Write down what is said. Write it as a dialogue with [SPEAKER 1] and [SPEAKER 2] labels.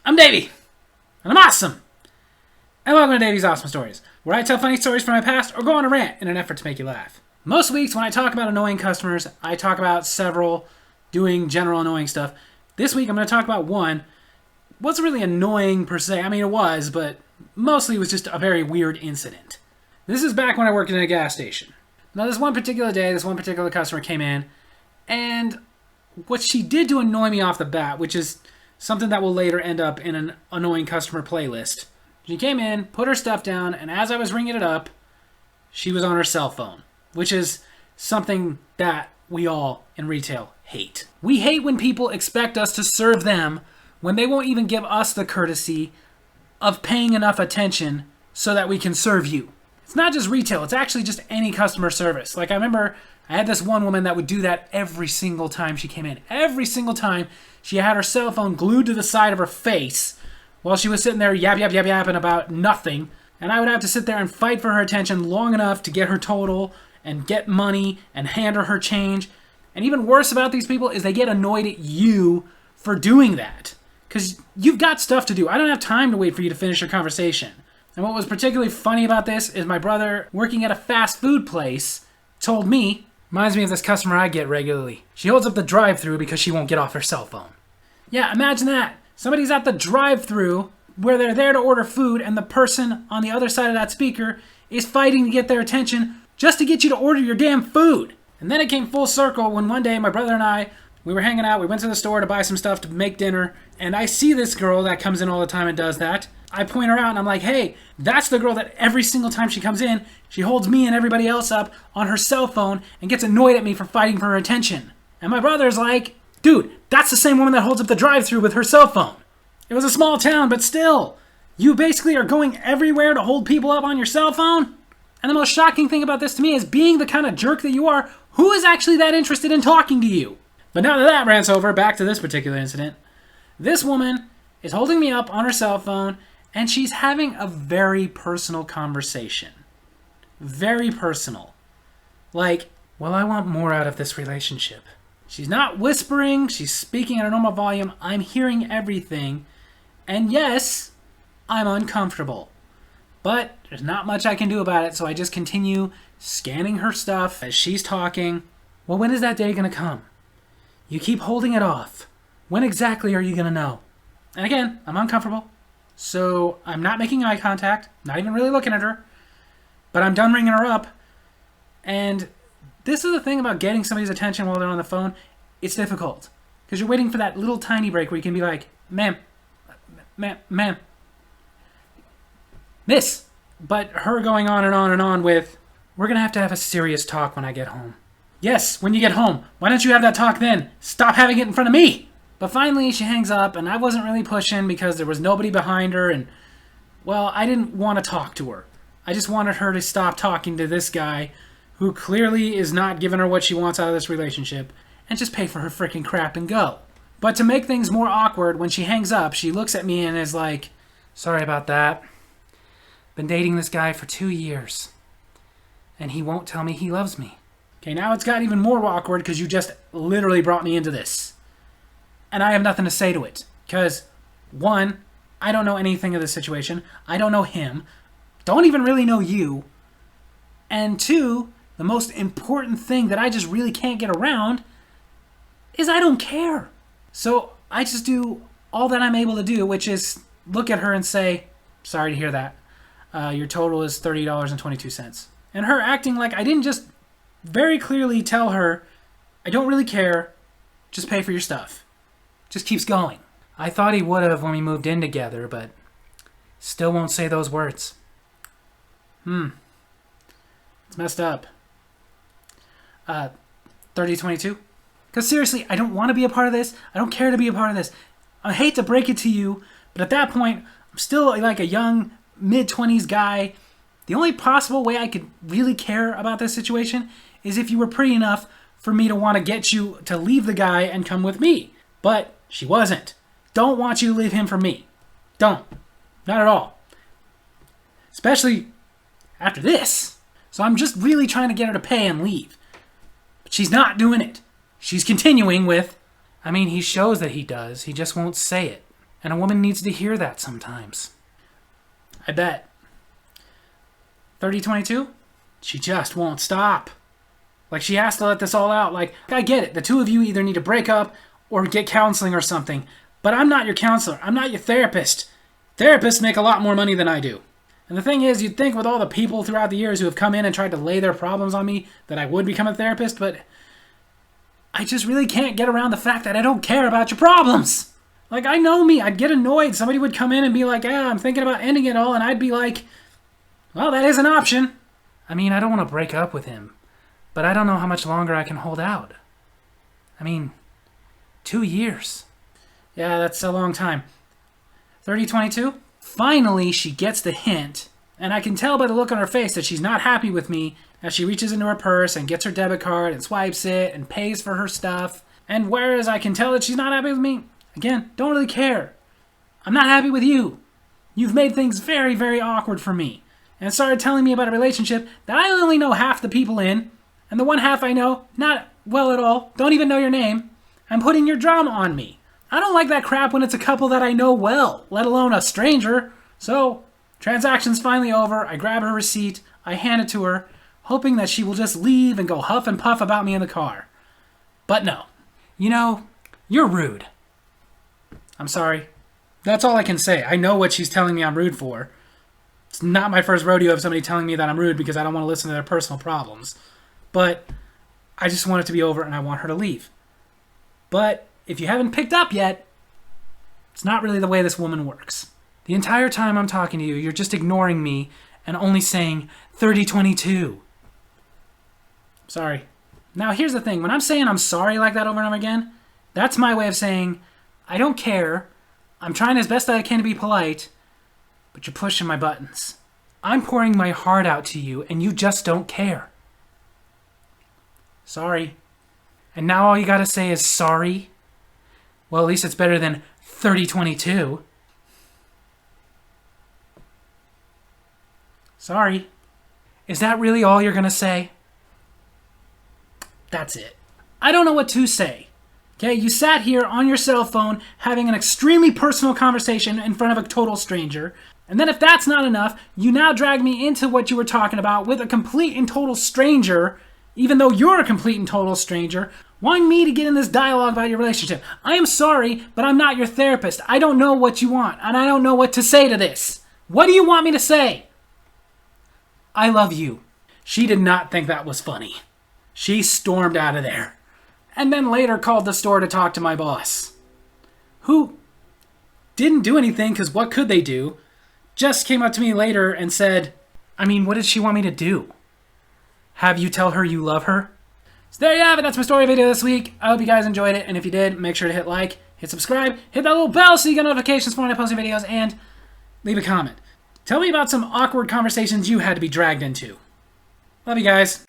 [SPEAKER 1] I'm Davy, and I'm awesome. And welcome to Davy's Awesome Stories, where I tell funny stories from my past or go on a rant in an effort to make you laugh. Most weeks when I talk about annoying customers, I talk about several doing general annoying stuff. This week I'm going to talk about one. Wasn't really annoying per se. I mean, it was, but mostly it was just a very weird incident. This is back when I worked in a gas station. Now, this one particular day, this one particular customer came in, and what she did to annoy me off the bat, which is something that will later end up in an annoying customer playlist. She came in, put her stuff down, and as I was ringing it up, she was on her cell phone, which is something that we all in retail hate. We hate when people expect us to serve them when they won't even give us the courtesy of paying enough attention so that we can serve you. It's not just retail, it's actually just any customer service. Like, I remember I had this one woman that would do that every single time she came in. Every single time she had her cell phone glued to the side of her face while she was sitting there yapping about nothing. And I would have to sit there and fight for her attention long enough to get her total and get money and hand her change. And even worse about these people is they get annoyed at you for doing that. Because you've got stuff to do. I don't have time to wait for you to finish your conversation. And what was particularly funny about this is my brother, working at a fast food place, told me, reminds me of this customer I get regularly. She holds up the drive-thru because she won't get off her cell phone. Yeah, imagine that. Somebody's at the drive-thru where they're there to order food and the person on the other side of that speaker is fighting to get their attention just to get you to order your damn food. And then it came full circle when one day my brother and I, we were hanging out, we went to the store to buy some stuff to make dinner, and I see this girl that comes in all the time and does that. I point her out and I'm like, hey, that's the girl that every single time she comes in, she holds me and everybody else up on her cell phone and gets annoyed at me for fighting for her attention. And my brother's like, dude, that's the same woman that holds up the drive-thru with her cell phone. It was a small town, but still, you basically are going everywhere to hold people up on your cell phone? And the most shocking thing about this to me is, being the kind of jerk that you are, who is actually that interested in talking to you? But now that rant's over, back to this particular incident. This woman is holding me up on her cell phone, and she's having a very personal conversation. Very personal. Like, well, I want more out of this relationship. She's not whispering, she's speaking at a normal volume, I'm hearing everything, and yes, I'm uncomfortable. But there's not much I can do about it, so I just continue scanning her stuff as she's talking. Well, when is that day gonna come? You keep holding it off. When exactly are you gonna know? And again, I'm uncomfortable, so I'm not making eye contact, not even really looking at her, but I'm done ringing her up, and this is the thing about getting somebody's attention while they're on the phone. It's difficult, because you're waiting for that little tiny break where you can be like, ma'am, miss. But her going on and on and on with, we're going to have a serious talk when I get home. Yes, when you get home. Why don't you have that talk then? Stop having it in front of me. But finally she hangs up, and I wasn't really pushing because there was nobody behind her, and, well, I didn't want to talk to her. I just wanted her to stop talking to this guy who clearly is not giving her what she wants out of this relationship, and just pay for her freaking crap and go. But to make things more awkward, when she hangs up, she looks at me and is like, sorry about that. Been dating this guy for 2 years, and he won't tell me he loves me. Okay, now it's got even more awkward because you just literally brought me into this. And I have nothing to say to it. Because, one, I don't know anything of the situation. I don't know him. Don't even really know you. And two, the most important thing that I just really can't get around is I don't care. So I just do all that I'm able to do, which is look at her and say, sorry to hear that. Your total is $30.22. And her acting like I didn't just very clearly tell her, I don't really care, just pay for your stuff. Just keeps going. I thought he would have when we moved in together, but still won't say those words. It's messed up. 3022? Because seriously, I don't want to be a part of this. I don't care to be a part of this. I hate to break it to you, but at that point, I'm still like a young, mid-20s guy. The only possible way I could really care about this situation is if you were pretty enough for me to want to get you to leave the guy and come with me. But she wasn't. Don't want you to leave him for me. Don't. Not at all. Especially after this. So I'm just really trying to get her to pay and leave. But she's not doing it. She's continuing with, I mean, he shows that he does. He just won't say it. And a woman needs to hear that sometimes. I bet. 3022? She just won't stop. Like, she has to let this all out. Like, I get it. The two of you either need to break up or get counseling or something. But I'm not your counselor. I'm not your therapist. Therapists make a lot more money than I do. And the thing is, you'd think with all the people throughout the years who have come in and tried to lay their problems on me that I would become a therapist, but I just really can't get around the fact that I don't care about your problems. Like, I know me. I'd get annoyed. Somebody would come in and be like, I'm thinking about ending it all, and I'd be like, well, that is an option. I mean, I don't want to break up with him, but I don't know how much longer I can hold out. I mean, 2 years. Yeah, that's a long time. 3022? Finally, she gets the hint, and I can tell by the look on her face that she's not happy with me as she reaches into her purse and gets her debit card and swipes it and pays for her stuff. And whereas I can tell that she's not happy with me, again, don't really care. I'm not happy with you. You've made things very, very awkward for me. And started telling me about a relationship that I only know half the people in, and the one half I know, not well at all, don't even know your name, and putting your drama on me. I don't like that crap when it's a couple that I know well, let alone a stranger. So, transaction's finally over, I grab her receipt, I hand it to her, hoping that she will just leave and go huff and puff about me in the car. But no. You know, you're rude. I'm sorry. That's all I can say. I know what she's telling me I'm rude for. It's not my first rodeo of somebody telling me that I'm rude because I don't want to listen to their personal problems. But I just want it to be over and I want her to leave. But if you haven't picked up yet, it's not really the way this woman works. The entire time I'm talking to you, you're just ignoring me and only saying 3022. Sorry. Now here's the thing. When I'm saying I'm sorry like that over and over again, that's my way of saying I don't care. I'm trying as best I can to be polite, but you're pushing my buttons. I'm pouring my heart out to you and you just don't care. Sorry. And now all you gotta say is sorry? Well, at least it's better than 3022. Sorry. Is that really all you're gonna say? That's it. I don't know what to say. Okay, you sat here on your cell phone having an extremely personal conversation in front of a total stranger. And then if that's not enough, you now drag me into what you were talking about with a complete and total stranger, even though you're a complete and total stranger, wanting me to get in this dialogue about your relationship. I am sorry, but I'm not your therapist. I don't know what you want, and I don't know what to say to this. What do you want me to say? I love you. She did not think that was funny. She stormed out of there. And then later called the store to talk to my boss. Who didn't do anything, because what could they do? Just came up to me later and said, I mean, what did she want me to do? Have you tell her you love her? So there you have it. That's my story video this week. I hope you guys enjoyed it. And if you did, make sure to hit like, hit subscribe, hit that little bell so you get notifications for when I post new videos, and leave a comment. Tell me about some awkward conversations you had to be dragged into. Love you guys.